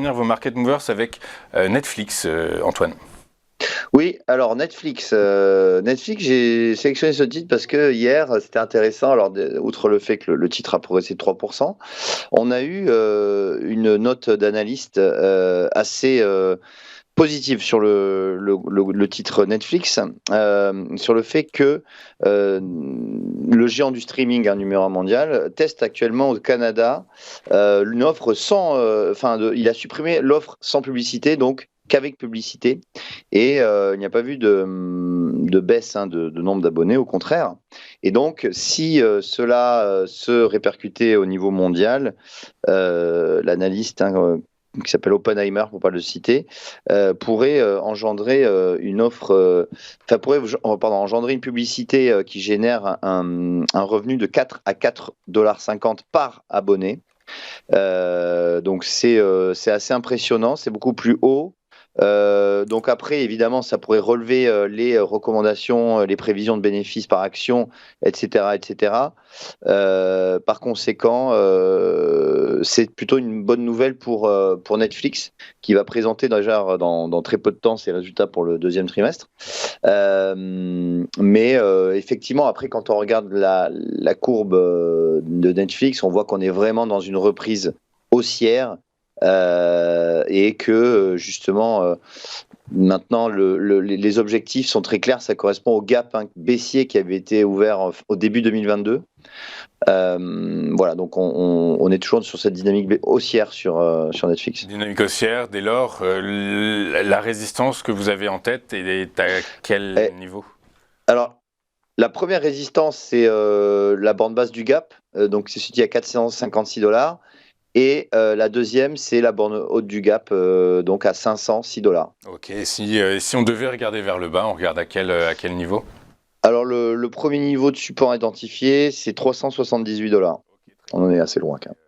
finir vos market movers avec Netflix, Antoine. Oui, alors Netflix, j'ai sélectionné ce titre parce que hier, c'était intéressant. Alors, outre le fait que le titre a progressé de 3%, on a eu une note d'analyste assez positive sur le titre Netflix, sur le fait que le géant du streaming, numéro un mondial, teste actuellement au Canada une offre sans, il a supprimé l'offre sans publicité, donc qu'avec publicité, et il n'y a pas vu de baisse de nombre d'abonnés, au contraire. Et donc, si cela se répercutait au niveau mondial, l'analyste qui s'appelle Oppenheimer, pour pas le citer, pourrait engendrer une offre, engendrer une publicité qui génère un revenu de 4 à 4,50 $ par abonné. Donc c'est assez impressionnant, c'est beaucoup plus haut. Donc après, évidemment, ça pourrait relever les recommandations, les prévisions de bénéfices par action, etc., etc. Par conséquent, c'est plutôt une bonne nouvelle pour Netflix, qui va présenter déjà dans très peu de temps ses résultats pour le deuxième trimestre. Mais effectivement, après, quand on regarde la courbe de Netflix, on voit qu'on est vraiment dans une reprise haussière, et que justement maintenant les objectifs sont très clairs. Ça correspond au gap baissier qui avait été ouvert au début 2022. Voilà, donc on est toujours sur cette dynamique haussière sur Netflix. Dynamique haussière, dès lors, la résistance que vous avez en tête est à quel niveau? Alors, la première résistance, c'est la bande basse du gap, donc c'est situé à 456 $. Et la deuxième, c'est la borne haute du gap, donc à 506 $. Ok, si on devait regarder vers le bas, on regarde à quel niveau? Alors, le premier niveau de support identifié, c'est 378 $. On en est assez loin quand même.